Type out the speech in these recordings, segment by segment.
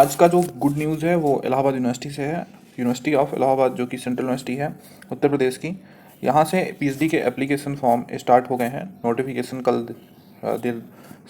आज का जो गुड न्यूज़ है वो इलाहाबाद यूनिवर्सिटी से है। यूनिवर्सिटी ऑफ इलाहाबाद जो कि सेंट्रल यूनिवर्सिटी है उत्तर प्रदेश की, यहाँ से पीएचडी के एप्लीकेशन फॉर्म स्टार्ट हो गए हैं। नोटिफिकेशन कल देर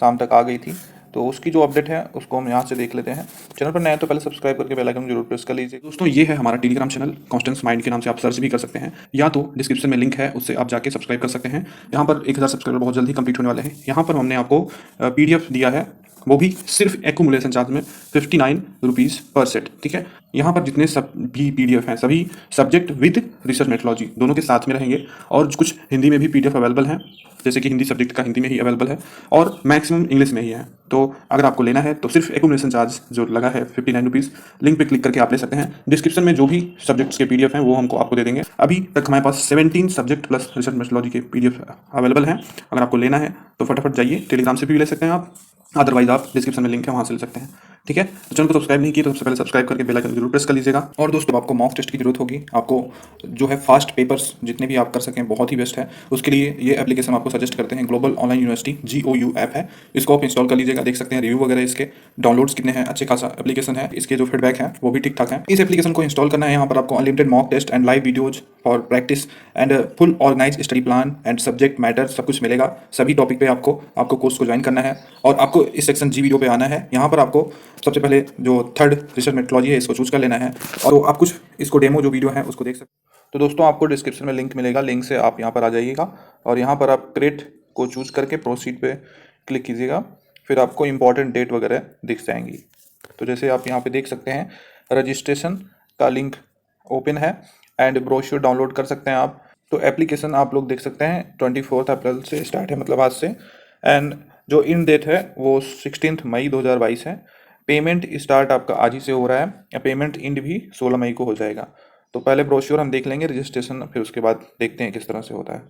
शाम तक आ गई थी, तो उसकी जो अपडेट है उसको हम यहाँ से देख लेते हैं। चैनल पर नए हैं तो पहले सब्सक्राइब करके बेल आइकन जरूर प्रेस कर लीजिए। दोस्तों, ये है हमारा टेलीग्राम चैनल, कॉन्स्टेंस माइंड के नाम से आप सर्च भी कर सकते हैं, या तो डिस्क्रिप्शन में लिंक है उससे आप जाके सब्सक्राइब कर सकते हैं। यहाँ पर 1000 सब्सक्राइबर बहुत जल्दी कंप्लीट होने वाले हैं। यहाँ पर हमने आपको पीडीएफ दिया है, वो भी सिर्फ एक्यूमुलेशन चार्ज में 59 रुपीज़ पर सेट। ठीक है, यहाँ पर जितने सब भी पीडीएफ हैं सभी सब्जेक्ट विद रिसर्च मेथोलॉजी दोनों के साथ में रहेंगे, और कुछ हिंदी में भी पीडीएफ अवेलेबल हैं, जैसे कि हिंदी सब्जेक्ट का हिंदी में ही अवेलेबल है और मैक्सिमम इंग्लिश में ही है। तो अगर आपको लेना है तो सिर्फ एक्यूमुलेशन चार्ज जो लगा है 59 रुपीज़, लिंक पे क्लिक करके आप ले सकते हैं। डिस्क्रिप्शन में जो भी सब्जेक्ट्स के पीडीएफ हैं वो हमको आपको दे देंगे। अभी तक हमारे पास 17 सब्जेक्ट प्लस रिसर्च मेथोलॉजी के पीडीएफ अवेलेबल हैं। अगर आपको लेना है तो फटाफट जाइए, टेलीग्राम से भी ले सकते हैं आप, अदरवाइज आप डिस्क्रिप्शन में लिंक है वहाँ से ले सकते हैं। ठीक है, तो चैनल को सब्सक्राइब नहीं किया तो सबसे पहले सब्सक्राइब करके बेल आइकन जरूर प्रेस कर लीजिएगा। और दोस्तों, आपको मॉक टेस्ट की जरूरत होगी, आपको जो है फास्ट पेपर्स जितने भी आप कर सकें बहुत ही बेस्ट है। उसके लिए ये एप्लीकेशन आपको सजेस्ट करते हैं, global online university GOU app है, इसको आप इंस्टॉल कर लीजिएगा। देख सकते हैं रिव्यू वगैरह इसके, डाउनलोड्स कितने हैं, अच्छे खासा एप्लीकेशन है, इसके जो फीडबैक है वो भी ठीक ठाक है। इस एप्लीकेशन को इंस्टॉल करना है, यहाँ पर आपको unlimited mock test and live videos for practice and full organise study plan and subject matter सब कुछ मिलेगा। सभी टॉपिक पे आपको कोर्स को ज्वाइन करना है और आपको इस सेक्शन जी वीडियो पे आना है। यहाँ पर आपको सबसे पहले जो थर्ड रिसर्च मेथोलॉजी है इसको चूज कर लेना है, और तो आप कुछ इसको डेमो जो वीडियो है उसको देख सकते हैं। तो दोस्तों, आपको डिस्क्रिप्शन में लिंक मिलेगा, लिंक से आप यहाँ पर आ जाइएगा और यहाँ पर आप क्रिएट को चूज करके प्रोसीड पे क्लिक कीजिएगा। फिर आपको इंपॉर्टेंट डेट वगैरह दिख जाएंगी। तो जैसे आप यहाँ पे देख सकते हैं, रजिस्ट्रेशन का लिंक ओपन है एंड ब्रोशर डाउनलोड कर सकते हैं आप। तो एप्लीकेशन आप लोग देख सकते हैं 24 अप्रैल से स्टार्ट है, मतलब आज से, एंड जो इन डेट है वो 16 मई 2022 है। पेमेंट स्टार्ट आपका आज ही से हो रहा है, या पेमेंट इंड भी 16 मई को हो जाएगा। तो पहले ब्रोशर हम देख लेंगे, रजिस्ट्रेशन, फिर उसके बाद देखते हैं किस तरह से होता है।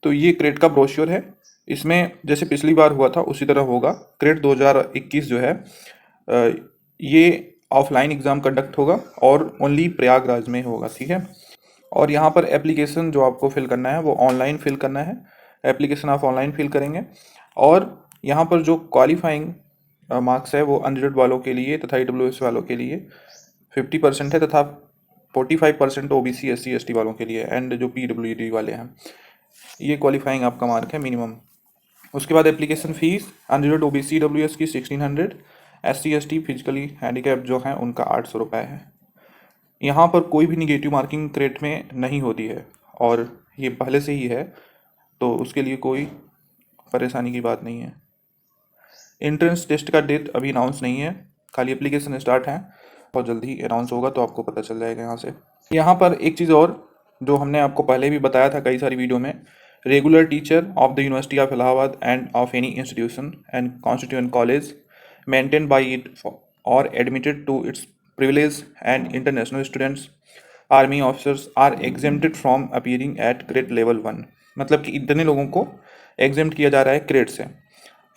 तो ये क्रेट का ब्रोशर है, इसमें जैसे पिछली बार हुआ था उसी तरह होगा। क्रेट 2021 जो है ये ऑफलाइन एग्ज़ाम कंडक्ट होगा और ओनली प्रयागराज में होगा। ठीक है, और यहाँ पर एप्लीकेशन जो आपको फिल करना है वो ऑनलाइन फिल करना है। एप्लीकेशन आप ऑनलाइन फिल करेंगे, और यहाँ पर जो क्वालिफाइंग मार्क्स है वो अनरिजर्व वालों के लिए तथा EWS वालों के लिए 50% है, तथा 45% OBC SC ST वालों के लिए, एंड जो PWD वाले हैं ये क्वालिफाइंग आपका मार्क है मिनिमम। उसके बाद application fees unreserved OBC EWS की 1600, SC ST फिजिकली हैंडीकैप जो हैं उनका 800 रुपये है। यहाँ पर कोई भी निगेटिव मार्किंग क्रेट में नहीं होती है, और ये पहले से ही है, तो उसके लिए कोई परेशानी की बात नहीं है। एंट्रेंस टेस्ट का डेट अभी अनाउंस नहीं है, खाली एप्लीकेशन स्टार्ट है, बहुत जल्दी अनाउंस होगा तो आपको पता चल जाएगा यहाँ से। यहाँ पर एक चीज़ और जो हमने आपको पहले भी बताया था कई सारी वीडियो में, regular teacher of the university of Allahabad and of any institution and constituent college maintain by it और admitted to its privilege and international students army officers are exempted from appearing at grade level 1। मतलब कि इतने लोगों को exempt किया जा रहा है ग्रेड से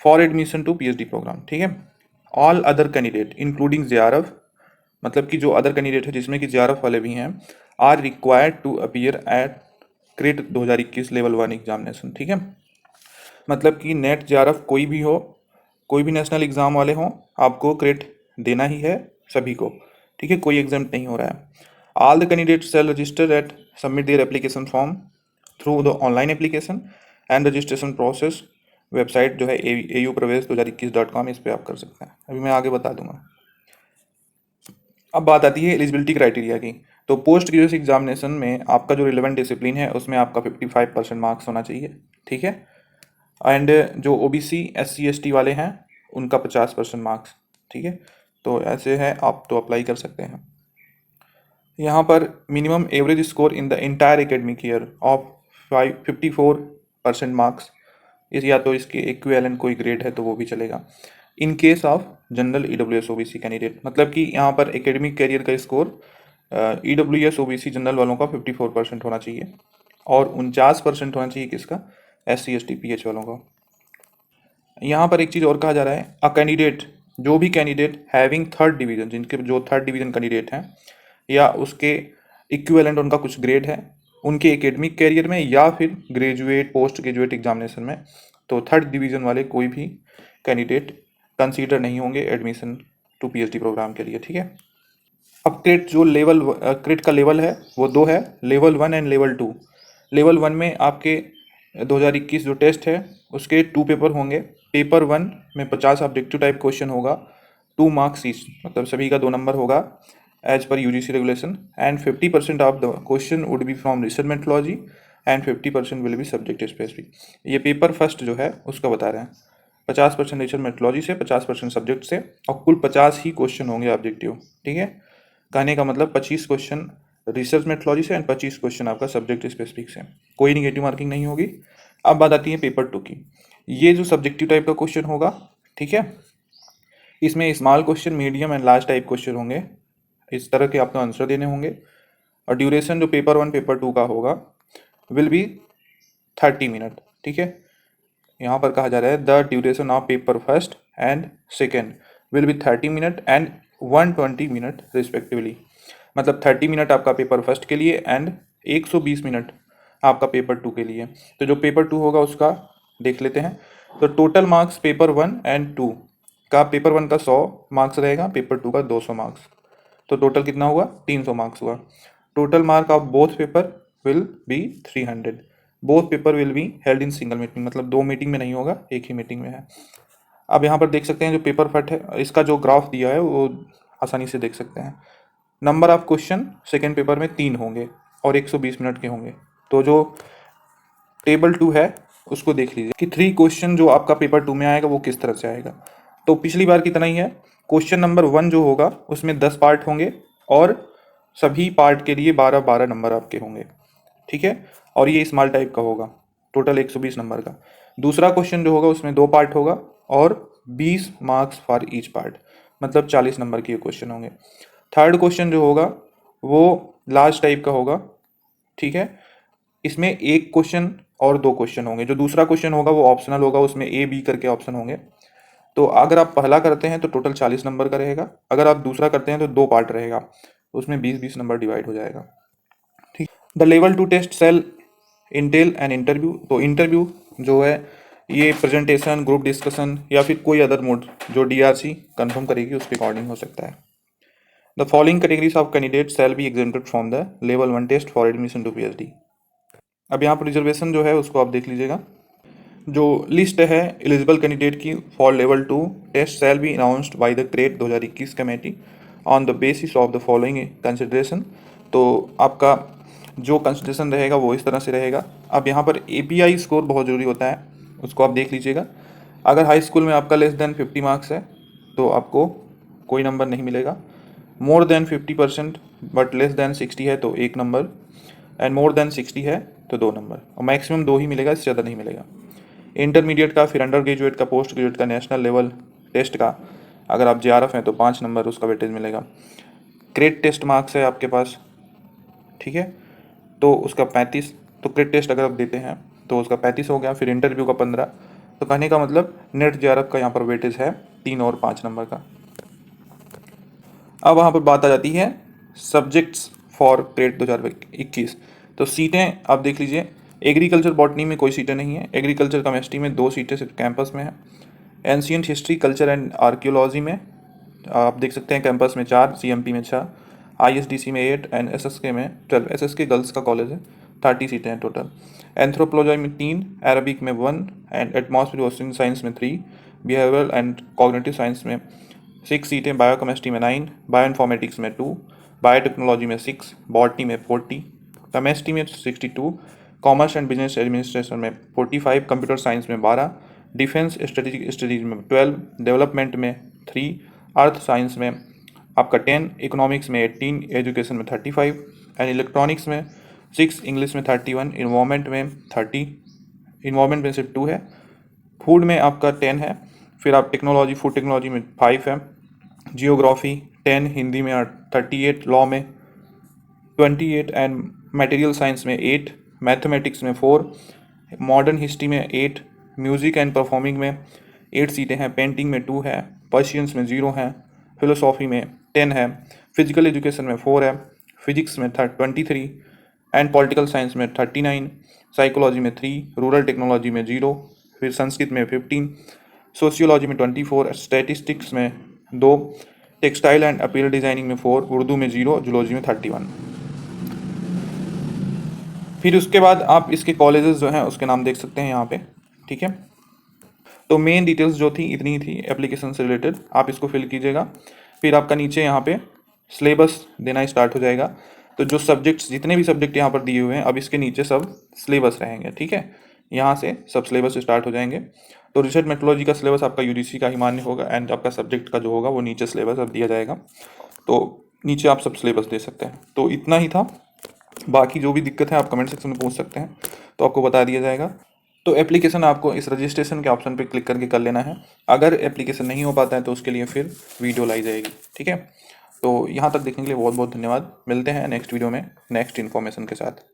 for admission to PhD program. ठीक है, all other candidate including JRF, मतलब कि जो अदर कैंडिडेट है जिसमें कि JRF वाले भी हैं, are required to appear at CRET 2021 level 1 examination. ठीक है, मतलब कि नेट JRF कोई भी हो, कोई भी नेशनल एग्जाम वाले हों, आपको क्रेट देना ही है सभी को। ठीक है, कोई एग्जाम्प्ट नहीं हो रहा है। All the candidate cell register eight submit their application form through the online application and registration process. Website जो है aupravesh2021.com, इस पर आप कर सकते हैं, अभी मैं आगे बता दूंगा। अब बात आती है एलिजिबिलिटी क्राइटेरिया की। तो पोस्ट ग्रेजुएशन एग्जामिनेशन में आपका जो रिलेवेंट डिसिप्लिन है उसमें आपका 55% मार्क्स होना चाहिए। ठीक है, एंड जो OBC SC ST वाले हैं उनका 50% मार्क्स। ठीक है, तो ऐसे है, आप तो अप्लाई कर सकते हैं। यहाँ पर minimum average score in the entire academic year of 54% marks, इस या तो इसके इक्विवेलेंट कोई ग्रेड है तो वो भी चलेगा। In case of general EWS OBC candidate, मतलब कि यहाँ पर एकेडमिक कैरियर का स्कोर EWS OBC जनरल वालों का 54% होना चाहिए, और 49% होना चाहिए किसका, SC ST PH वालों का। यहाँ पर एक चीज़ और कहा जा रहा है, अ कैंडिडेट, जो भी कैंडिडेट हैविंग थर्ड डिवीजन, जिनके जो थर्ड डिवीजन कैंडिडेट हैं या उसके इक्विवेलेंट उनका कुछ ग्रेड है उनके एकेडमिक कैरियर में या फिर ग्रेजुएट पोस्ट ग्रेजुएट एग्जामिनेशन में, तो थर्ड डिवीजन वाले कोई भी कैंडिडेट कंसीडर नहीं होंगे एडमिशन टू पीएचडी प्रोग्राम के लिए, ठीक है। अब क्रेट जो लेवल क्रेट का लेवल है वो दो है, लेवल 1 एंड लेवल 2। लेवल 1 में आपके 2021 जो टेस्ट है उसके 2 पेपर होंगे। पेपर 1 में 50 ऑब्जेक्टिव टाइप क्वेश्चन होगा, 2 मार्क्स ईच, मतलब सभी का 2 नंबर होगा as per UGC regulation, and 50% of the question would be from research methodology and 50% will be subject specific. ये पेपर फर्स्ट जो है उसका बता रहे हैं, 50% रिसर्च मेथोलॉजी से, 50% सब्जेक्ट से, और कुल 50 ही क्वेश्चन होंगे ऑब्जेक्टिव, ठीक है। कहने का मतलब 25 क्वेश्चन रिसर्च मेथोलॉजी से एंड 25 क्वेश्चन आपका सब्जेक्ट स्पेसिफिक से, कोई निगेटिव मार्किंग नहीं होगी। अब बात आती है पेपर 2 की। ये जो सब्जेक्टिव टाइप का क्वेश्चन होगा, ठीक है, इसमें small question, medium and large type question होंगे, इस तरह के आपको आंसर देने होंगे। और ड्यूरेशन जो पेपर 1 पेपर 2 का होगा विल बी 30 मिनट, ठीक है। यहाँ पर कहा जा रहा है the duration of paper first and second will be 30 minute and 120 minute respectively. मतलब 30 मिनट आपका पेपर फर्स्ट के लिए एंड 120 मिनट आपका पेपर 2 के लिए। तो जो पेपर 2 होगा उसका देख लेते हैं। तो टोटल मार्क्स पेपर 1 एंड 2 का, पेपर 1 का 100 मार्क्स रहेगा, पेपर 2 का 200 मार्क्स, तो टोटल कितना हुआ, 300 मार्क्स हुआ। Total mark of both paper will be 300। Both paper will be held in single meeting, मतलब 2 मीटिंग में नहीं होगा, एक ही मीटिंग में है। अब यहाँ पर देख सकते हैं जो पेपर फट है, इसका जो ग्राफ दिया है वो आसानी से देख सकते हैं। Number of question second paper में 3 होंगे और 120 मिनट के होंगे। तो जो टेबल 2 है उसको देख लीजिए कि 3 क्वेश्चन जो आपका पेपर 2 में आएगा वो किस तरह से आएगा। तो पिछली बार की तरह ही है, क्वेश्चन नंबर 1 जो होगा उसमें 10 पार्ट होंगे और सभी पार्ट के लिए 12-12 नंबर आपके होंगे, ठीक है। और ये स्मॉल टाइप का होगा, टोटल 120 नंबर का। दूसरा क्वेश्चन जो होगा उसमें 2 पार्ट होगा और 20 मार्क्स फॉर ईच पार्ट, मतलब 40 नंबर के क्वेश्चन होंगे। थर्ड क्वेश्चन जो होगा वो लार्ज टाइप का होगा, ठीक है। इसमें एक क्वेश्चन और 2 क्वेश्चन होंगे। जो दूसरा क्वेश्चन होगा वो ऑप्शनल होगा, उसमें ए बी करके ऑप्शन होंगे। तो अगर आप पहला करते हैं तो टोटल 40 नंबर का रहेगा, अगर आप दूसरा करते हैं तो 2 पार्ट रहेगा, तो उसमें 20-20 नंबर डिवाइड हो जाएगा, ठीक। The level 2 test shall entail and interview. तो इंटरव्यू जो है ये प्रेजेंटेशन, ग्रुप डिस्कशन या फिर कोई अदर मोड जो डीआरसी कंफर्म करेगी उसके अकॉर्डिंग हो सकता है। The following categories of candidate shall be exempted from the level 1 test for admission to PhD. अब यहाँ पर रिजर्वेशन जो है उसको आप देख लीजिएगा। जो लिस्ट है एलिजिबल कैंडिडेट की for level 2 test shall be announced by the CRET 2021 committee on the basis of the following consideration. तो आपका जो कंसिडरेशन रहेगा वो इस तरह से रहेगा। अब यहाँ पर एपीआई स्कोर बहुत ज़रूरी होता है, उसको आप देख लीजिएगा। अगर हाई स्कूल में आपका लेस देन 50 मार्क्स है तो आपको कोई नंबर नहीं मिलेगा। More than 50% but less than 60 है तो 1 नंबर, एंड मोर देन 60 है तो 2 नंबर, और मैक्सिमम 2 ही मिलेगा, इससे ज़्यादा नहीं मिलेगा। इंटरमीडिएट का, फिर अंडर ग्रेजुएट का, पोस्ट ग्रेजुएट का, नेशनल लेवल टेस्ट का अगर आप जेआरएफ हैं तो 5 नंबर उसका वेटेज मिलेगा। क्रेट टेस्ट मार्क्स है आपके पास, ठीक है, तो उसका 35। तो क्रेट टेस्ट अगर आप देते हैं तो उसका 35 हो गया, फिर इंटरव्यू का 15। तो कहने का मतलब नेट जेआरएफ का यहाँ पर वेटेज है 3 और 5 नंबर का। अब वहाँ पर बात आ जाती है सब्जेक्ट्स फॉर क्रेट 2021। तो सीटें आप देख लीजिए। एग्रीकल्चर बॉटनी में कोई सीटें नहीं है, एग्रीकल्चर केमिस्ट्री में 2 सीटें सिर्फ कैंपस में है। Ancient history, culture and archaeology में आप देख सकते हैं कैंपस में 4, सीएमपी में 6, आईएसडीसी में 8 एंड एसएसके में 12। एसएसके गर्ल्स का कॉलेज है, 30 सीटें हैं टोटल। एंथ्रोपोलॉजी में 3, अरबिक में 1 एंड एटमॉस्फेयर ओशन साइंस में 3, बिहेवियरल एंड कॉग्निटिव साइंस में 6 सीटें, बायोकेमिस्ट्री में 9, बायोइन्फॉर्मेटिक्स में 2, बायोटेक्नोलॉजी में 6, बॉटनी में 40, केमिस्ट्री में 62, कॉमर्स एंड बिजनेस एडमिनिस्ट्रेशन में 45, कंप्यूटर साइंस में 12, डिफेंस स्ट्रेटेजिक स्टडीज में 12, डेवलपमेंट में 3, अर्थ साइंस में आपका 10, इकोनॉमिक्स में 18, एजुकेशन में 35 एंड इलेक्ट्रॉनिक्स में 6, इंग्लिश में 31, इन्वायरमेंट में 30, इन्वायरमेंट में सिर्फ 2 है, फूड में आपका 10 है, फिर आप टेक्नोलॉजी, फूड टेक्नोलॉजी में 5 है, जियोग्राफी 10, हिंदी में 38, लॉ में 28 एंड मटेरियल साइंस में 8, मैथमेटिक्स में 4, मॉडर्न हिस्ट्री में 8, म्यूज़िक एंड परफॉर्मिंग में 8 सीटें हैं, पेंटिंग में 2 है, पर्शियंस में 0 है, फिलोसॉफी में 10 है, फिजिकल एजुकेशन में 4 है, फिजिक्स में 23 एंड पॉलिटिकल साइंस में 39, साइकोलॉजी में 3, रूरल टेक्नोलॉजी में 0, फिर संस्कृत में 15, सोशियोलॉजी में 24, स्टैटिस्टिक्स में 2, टेक्सटाइल एंड अपील डिज़ाइनिंग में 4, उर्दू में 0, जूलॉजी में 31। फिर उसके बाद आप इसके कॉलेजेस जो हैं उसके नाम देख सकते हैं यहाँ पे, ठीक है। तो मेन डिटेल्स जो थी इतनी ही थी एप्लीकेशन से रिलेटेड, आप इसको फिल कीजिएगा। फिर आपका नीचे यहाँ पे सिलेबस देना स्टार्ट हो जाएगा। तो जो सब्जेक्ट्स, जितने भी सब्जेक्ट यहाँ पर दिए हुए हैं, अब इसके नीचे सब सिलेबस रहेंगे, ठीक है। यहाँ से सब सिलेबस स्टार्ट हो जाएंगे। तो रिसर्च मेट्रोलॉजी का सिलेबस आपका यूजीसी का ही मान्य होगा, एंड आपका सब्जेक्ट का जो होगा वो नीचे सिलेबस अब दिया जाएगा। तो नीचे आप सब सिलेबस दे सकते हैं। तो इतना ही था, बाकी जो भी दिक्कत है आप कमेंट सेक्शन में पूछ सकते हैं, तो आपको बता दिया जाएगा। तो एप्लीकेशन आपको इस रजिस्ट्रेशन के ऑप्शन पे क्लिक करके कर लेना है। अगर एप्लीकेशन नहीं हो पाता है तो उसके लिए फिर वीडियो लाई जाएगी, ठीक है। तो यहाँ तक देखने के लिए बहुत बहुत धन्यवाद। मिलते हैं नेक्स्ट वीडियो में नेक्स्ट इन्फॉर्मेशन के साथ।